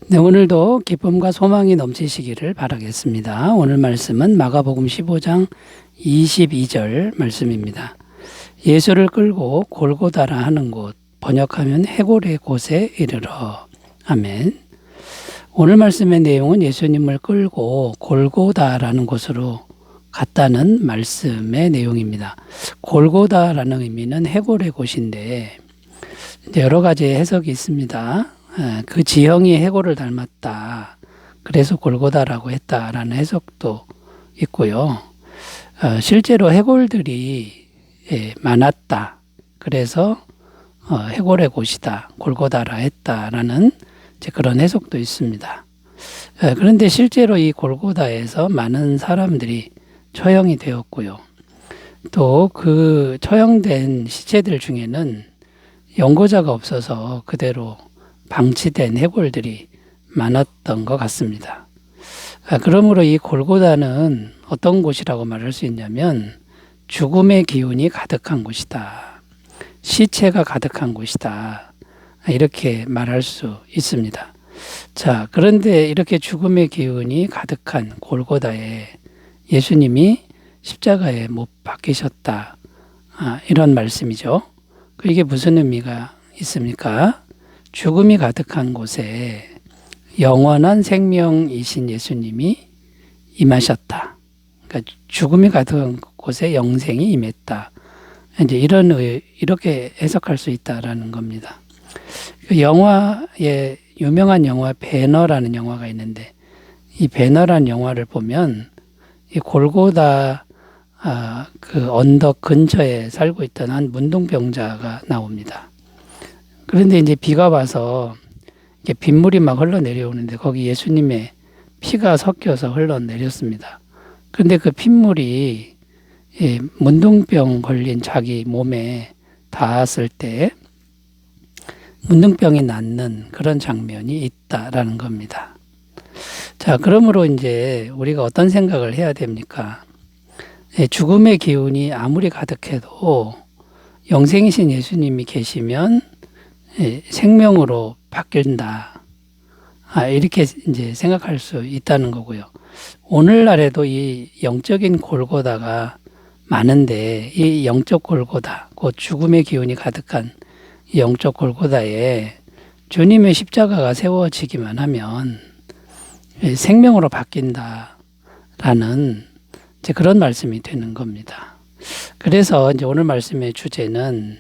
네, 오늘도 기쁨과 소망이 넘치시기를 바라겠습니다. 오늘 말씀은 마가복음 15장 22절 말씀입니다. 예수를 끌고 골고다라 하는 곳, 번역하면 해골의 곳에 이르러. 아멘. 오늘 말씀의 내용은 예수님을 끌고 골고다라는 곳으로 갔다는 말씀의 내용입니다. 골고다라는 의미는 해골의 곳인데 여러 가지 해석이 있습니다. 그 지형이 해골을 닮았다. 그래서 골고다라고 했다라는 해석도 있고요. 실제로 해골들이 많았다. 그래서 해골의 곳이다. 골고다라 했다라는 그런 해석도 있습니다. 그런데 실제로 이 골고다에서 많은 사람들이 처형이 되었고요. 또 그 처형된 시체들 중에는 연고자가 없어서 그대로 방치된 해골들이 많았던 것 같습니다. 그러므로 이 골고다는 어떤 곳이라고 말할 수 있냐면 죽음의 기운이 가득한 곳이다. 시체가 가득한 곳이다. 이렇게 말할 수 있습니다. 자, 그런데 이렇게 죽음의 기운이 가득한 골고다에 예수님이 십자가에 못 박히셨다. 이런 말씀이죠. 이게 무슨 의미가 있습니까? 죽음이 가득한 곳에 영원한 생명이신 예수님이 임하셨다. 그러니까 죽음이 가득한 곳에 영생이 임했다. 이제 이렇게 해석할 수 있다라는 겁니다. 그 영화에 유명한 영화 배너라는 영화가 있는데 이 배너라는 영화를 보면 이 골고다 그 언덕 근처에 살고 있던 한 문둥병자가 나옵니다. 그런데 이제 비가 와서 빗물이 막 흘러내려오는데 거기 예수님의 피가 섞여서 흘러내렸습니다. 그런데 그 핏물이 문둥병 걸린 자기 몸에 닿았을 때 문둥병이 낫는 그런 장면이 있다라는 겁니다. 자, 그러므로 이제 우리가 어떤 생각을 해야 됩니까? 죽음의 기운이 아무리 가득해도 영생이신 예수님이 계시면 생명으로 바뀐다. 이렇게 이제 생각할 수 있다는 거고요. 오늘날에도 이 영적인 골고다가 많은데 이 영적 골고다, 곧 죽음의 기운이 가득한 이 영적 골고다에 주님의 십자가가 세워지기만 하면 생명으로 바뀐다라는 이제 그런 말씀이 되는 겁니다. 그래서 이제 오늘 말씀의 주제는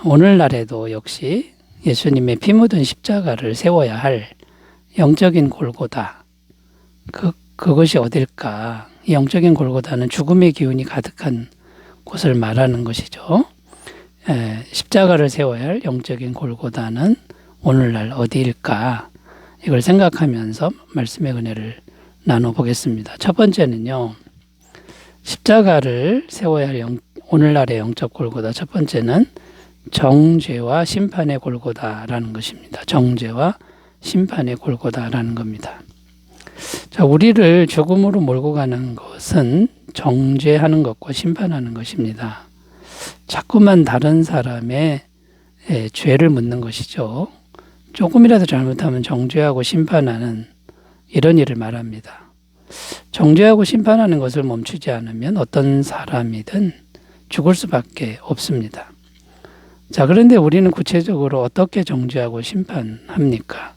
오늘날에도 역시 예수님의 피 묻은 십자가를 세워야 할 영적인 골고다. 그것이 어딜까? 영적인 골고다는 죽음의 기운이 가득한 곳을 말하는 것이죠. 십자가를 세워야 할 영적인 골고다는 오늘날 어디일까? 이걸 생각하면서 말씀의 은혜를 나눠보겠습니다. 첫 번째는요. 십자가를 세워야 할 오늘날의 영적 골고다. 첫 번째는 정죄와 심판의 골고다라는 것입니다. 정죄와 심판의 골고다라는 겁니다. 자, 우리를 죽음으로 몰고 가는 것은 정죄하는 것과 심판하는 것입니다. 자꾸만 다른 사람의 죄를 묻는 것이죠. 조금이라도 잘못하면 정죄하고 심판하는 이런 일을 말합니다. 정죄하고 심판하는 것을 멈추지 않으면 어떤 사람이든 죽을 수밖에 없습니다. 자, 그런데 우리는 구체적으로 어떻게 정죄하고 심판합니까?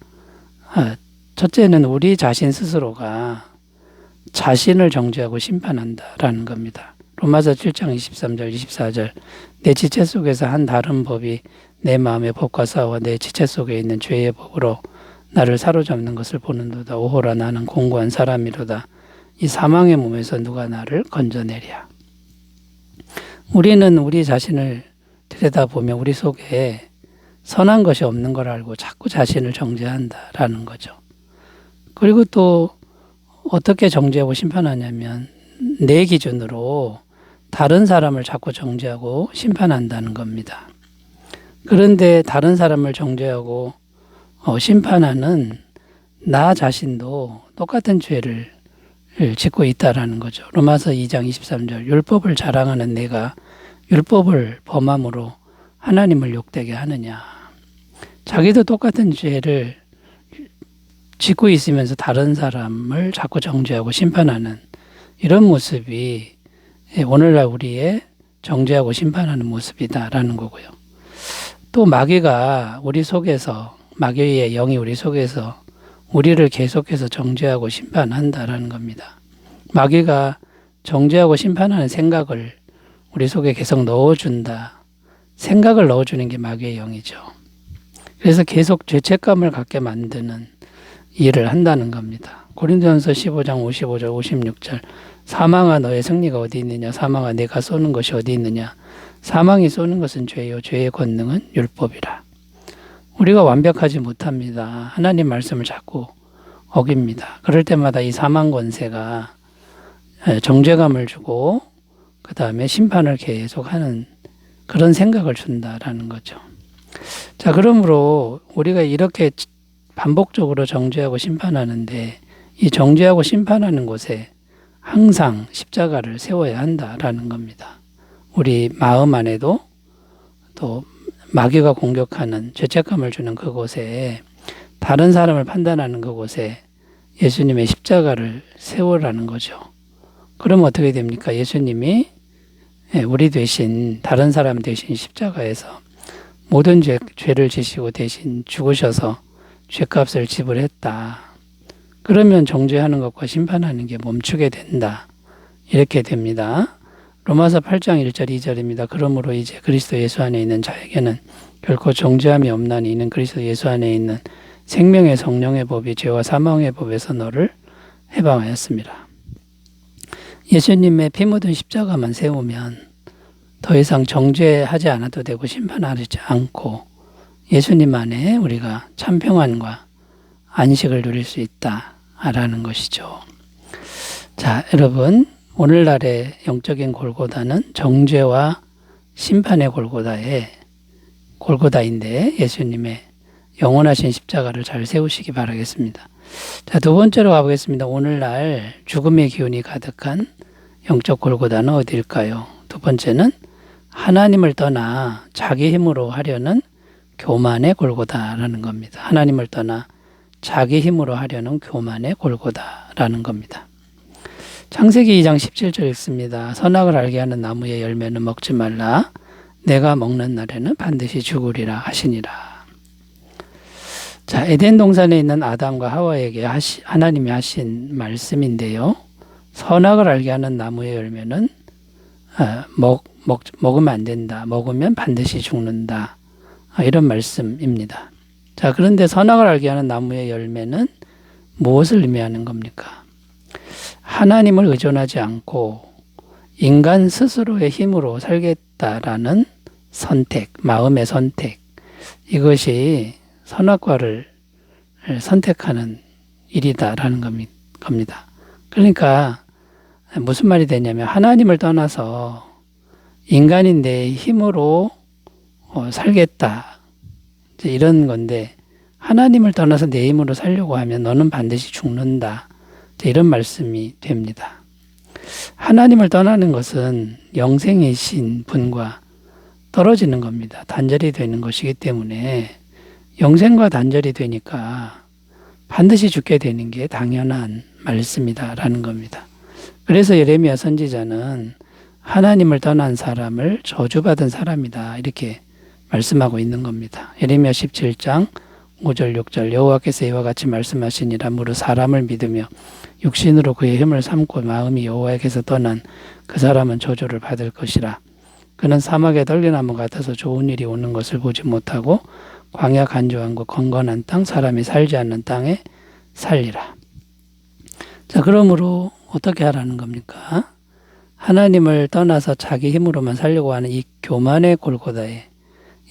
첫째는 우리 자신 스스로가 자신을 정죄하고 심판한다라는 겁니다. 로마서 7장 23절 24절 내 지체 속에서 한 다른 법이 내 마음의 법과 싸워 내 지체 속에 있는 죄의 법으로 나를 사로잡는 것을 보는도다. 오호라 나는 공고한 사람이로다. 이 사망의 몸에서 누가 나를 건져내랴. 우리는 우리 자신을 들여다보면 우리 속에 선한 것이 없는 걸 알고 자꾸 자신을 정죄한다라는 거죠. 그리고 또 어떻게 정죄하고 심판하냐면 내 기준으로 다른 사람을 자꾸 정죄하고 심판한다는 겁니다. 그런데 다른 사람을 정죄하고 심판하는 나 자신도 똑같은 죄를 짓고 있다라는 거죠. 로마서 2장 23절 율법을 자랑하는 내가 율법을 범함으로 하나님을 욕되게 하느냐. 자기도 똑같은 죄를 짓고 있으면서 다른 사람을 자꾸 정죄하고 심판하는 이런 모습이 오늘날 우리의 정죄하고 심판하는 모습이다라는 거고요. 또 마귀가 우리 속에서, 마귀의 영이 우리 속에서 우리를 계속해서 정죄하고 심판한다라는 겁니다. 마귀가 정죄하고 심판하는 생각을 우리 속에 계속 넣어준다. 생각을 넣어주는 게 마귀의 영이죠. 그래서 계속 죄책감을 갖게 만드는 일을 한다는 겁니다. 고린도전서 15장 55절 56절 사망아 너의 승리가 어디 있느냐, 사망아 내가 쏘는 것이 어디 있느냐, 사망이 쏘는 것은 죄요 죄의 권능은 율법이라. 우리가 완벽하지 못합니다. 하나님 말씀을 자꾸 어깁니다. 그럴 때마다 이 사망 권세가 정죄감을 주고 그 다음에 심판을 계속하는 그런 생각을 준다라는 거죠. 자, 그러므로 우리가 이렇게 반복적으로 정죄하고 심판하는데 이 정죄하고 심판하는 곳에 항상 십자가를 세워야 한다라는 겁니다. 우리 마음 안에도 또 마귀가 공격하는 죄책감을 주는 그곳에, 다른 사람을 판단하는 그곳에 예수님의 십자가를 세우라는 거죠. 그럼 어떻게 됩니까? 예수님이 우리 대신, 다른 사람 대신 십자가에서 모든 죄를 지시고 대신 죽으셔서 죄값을 지불했다. 그러면 정죄하는 것과 심판하는 게 멈추게 된다. 이렇게 됩니다. 로마서 8장 1절 2절입니다. 그러므로 이제 그리스도 예수 안에 있는 자에게는 결코 정죄함이 없나니 이는 그리스도 예수 안에 있는 생명의 성령의 법이 죄와 사망의 법에서 너를 해방하였습니다. 예수님의 피 묻은 십자가만 세우면 더 이상 정죄하지 않아도 되고 심판하지 않고 예수님 안에 우리가 참 평안과 안식을 누릴 수 있다라는 것이죠. 자, 여러분, 오늘날의 영적인 골고다는 정죄와 심판의 골고다인데 예수님의 영원하신 십자가를 잘 세우시기 바라겠습니다. 자, 두 번째로 가보겠습니다. 오늘날 죽음의 기운이 가득한 영적 골고다는 어디일까요? 두 번째는 하나님을 떠나 자기 힘으로 하려는 교만의 골고다라는 겁니다. 하나님을 떠나 자기 힘으로 하려는 교만의 골고다라는 겁니다. 창세기 2장 17절 읽습니다. 선악을 알게 하는 나무의 열매는 먹지 말라. 내가 먹는 날에는 반드시 죽으리라 하시니라. 자, 에덴 동산에 있는 아담과 하와에게 하나님이 하신 말씀인데요. 선악을 알게 하는 나무의 열매는 먹으면 안 된다. 먹으면 반드시 죽는다. 이런 말씀입니다. 자, 그런데 선악을 알게 하는 나무의 열매는 무엇을 의미하는 겁니까? 하나님을 의존하지 않고 인간 스스로의 힘으로 살겠다라는 선택, 마음의 선택, 이것이 선악과를 선택하는 일이다라는 겁니다. 그러니까 무슨 말이 되냐면 하나님을 떠나서 인간인 내 힘으로 살겠다, 이런 건데, 하나님을 떠나서 내 힘으로 살려고 하면 너는 반드시 죽는다, 이런 말씀이 됩니다. 하나님을 떠나는 것은 영생이신 분과 떨어지는 겁니다. 단절이 되는 것이기 때문에 영생과 단절이 되니까 반드시 죽게 되는 게 당연한 말씀이다라는 겁니다. 그래서 예레미야 선지자는 하나님을 떠난 사람을 저주받은 사람이다, 이렇게 말씀하고 있는 겁니다. 예레미야 17장 5절 6절 여호와께서 이와 같이 말씀하시니라. 무릇 사람을 믿으며 육신으로 그의 힘을 삼고 마음이 여호와께서 떠난 그 사람은 저주를 받을 것이라. 그는 사막의 떨기나무 같아서 좋은 일이 오는 것을 보지 못하고 광야 간조한 곳 건건한 땅, 사람이 살지 않는 땅에 살리라. 자, 그러므로 어떻게 하라는 겁니까? 하나님을 떠나서 자기 힘으로만 살려고 하는 이 교만의 골고다에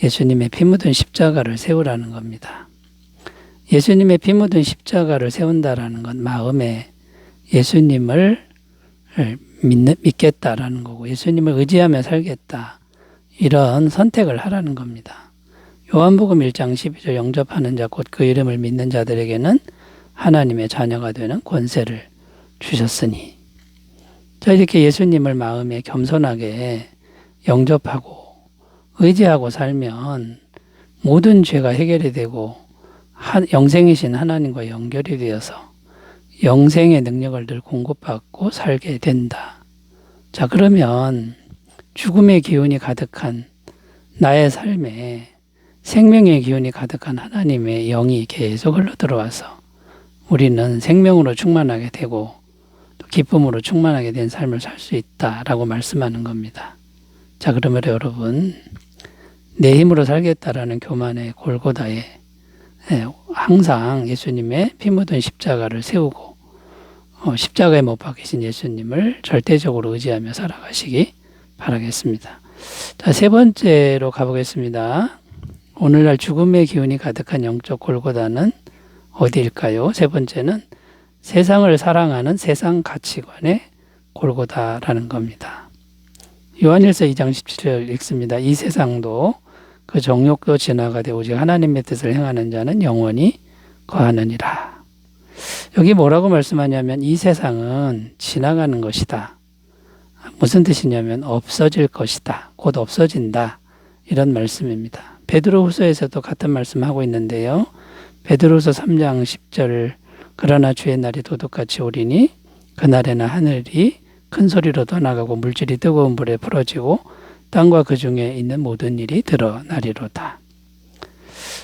예수님의 피 묻은 십자가를 세우라는 겁니다. 예수님의 피 묻은 십자가를 세운다라는 건 마음에 예수님을 믿겠다라는 거고, 예수님을 의지하며 살겠다, 이런 선택을 하라는 겁니다. 요한복음 1장 12절 영접하는 자 곧 그 이름을 믿는 자들에게는 하나님의 자녀가 되는 권세를 주셨으니. 자, 이렇게 예수님을 마음에 겸손하게 영접하고 의지하고 살면 모든 죄가 해결이 되고 영생이신 하나님과 연결이 되어서 영생의 능력을 늘 공급받고 살게 된다. 자, 그러면 죽음의 기운이 가득한 나의 삶에 생명의 기운이 가득한 하나님의 영이 계속 흘러들어와서 우리는 생명으로 충만하게 되고 또 기쁨으로 충만하게 된 삶을 살 수 있다라고 말씀하는 겁니다. 자, 그러면 여러분, 내 힘으로 살겠다라는 교만의 골고다에 항상 예수님의 피 묻은 십자가를 세우고 십자가에 못 박히신 예수님을 절대적으로 의지하며 살아가시기 바라겠습니다. 자, 세 번째로 가보겠습니다. 오늘날 죽음의 기운이 가득한 영적 골고다는 어디일까요? 세 번째는 세상을 사랑하는 세상 가치관의 골고다라는 겁니다. 요한일서 2장 17절 읽습니다. 이 세상도 그 정욕도 지나가되 오직 하나님의 뜻을 행하는 자는 영원히 거하느니라. 여기 뭐라고 말씀하냐면 이 세상은 지나가는 것이다. 무슨 뜻이냐면 없어질 것이다. 곧 없어진다. 이런 말씀입니다. 베드로후서에서도 같은 말씀하고 있는데요. 베드로후서 3장 10절 그러나 주의 날이 도둑같이 오리니 그날에는 하늘이 큰 소리로 떠나가고 물질이 뜨거운 불에 풀어지고 땅과 그 중에 있는 모든 일이 드러나리로다.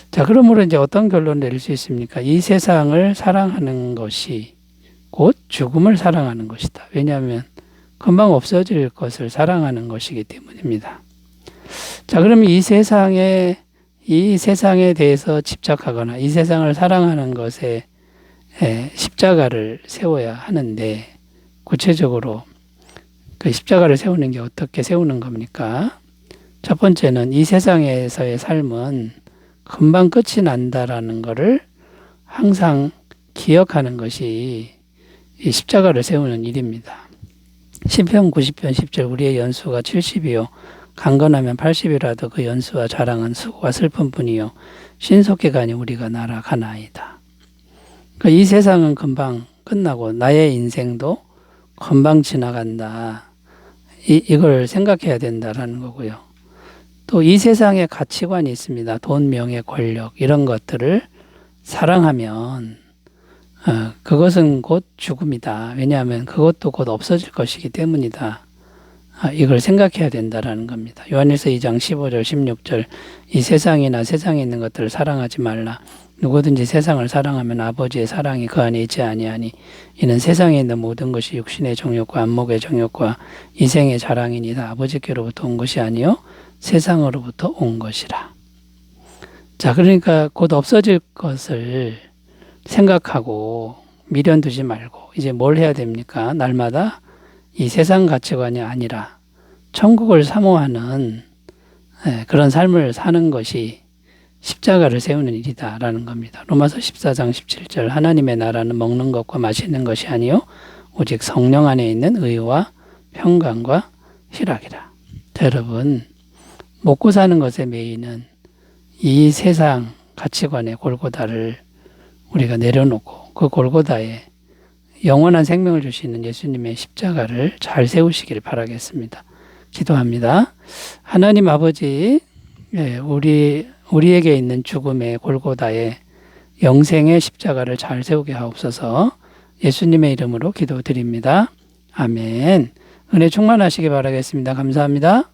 자, 그러므로 이제 어떤 결론을 내릴 수 있습니까? 이 세상을 사랑하는 것이 곧 죽음을 사랑하는 것이다. 왜냐하면 금방 없어질 것을 사랑하는 것이기 때문입니다. 자, 그러면 이 세상에 대해서 집착하거나 이 세상을 사랑하는 것에 십자가를 세워야 하는데 구체적으로 그 십자가를 세우는 게 어떻게 세우는 겁니까? 첫 번째는 이 세상에서의 삶은 금방 끝이 난다라는 것을 항상 기억하는 것이 이 십자가를 세우는 일입니다. 시편 90편 10절 우리의 연수가 70이요 강건하면 80이라도 그 연수와 자랑은 수고와 슬픔뿐이요 신속히 가니 우리가 날아가나이다. 그러니까 이 세상은 금방 끝나고 나의 인생도 금방 지나간다. 이걸 생각해야 된다라는 거고요. 또 이 세상에 가치관이 있습니다. 돈, 명예, 권력 이런 것들을 사랑하면 그것은 곧 죽음이다. 왜냐하면 그것도 곧 없어질 것이기 때문이다. 이걸 생각해야 된다라는 겁니다. 요한일서 2장 15절 16절 이 세상이나 세상에 있는 것들을 사랑하지 말라. 누구든지 세상을 사랑하면 아버지의 사랑이 그 안에 있지 아니하니 이는 세상에 있는 모든 것이 육신의 정욕과 안목의 정욕과 이생의 자랑이니라. 아버지께로부터 온 것이 아니요 세상으로부터 온 것이라. 자, 그러니까 곧 없어질 것을 생각하고 미련 두지 말고 이제 뭘 해야 됩니까? 날마다 이 세상 가치관이 아니라 천국을 사모하는 그런 삶을 사는 것이 십자가를 세우는 일이다라는 겁니다. 로마서 14장 17절 하나님의 나라는 먹는 것과 마시는 것이 아니요 오직 성령 안에 있는 의와 평강과 희락이라. 자, 여러분 먹고 사는 것의 메인은 이 세상 가치관의 골고다를 우리가 내려놓고 그 골고다에 영원한 생명을 주시는 예수님의 십자가를 잘 세우시길 바라겠습니다. 기도합니다. 하나님 아버지, 우리에게 있는 죽음의 골고다에 영생의 십자가를 잘 세우게 하옵소서. 예수님의 이름으로 기도드립니다. 아멘. 은혜 충만하시기 바라겠습니다. 감사합니다.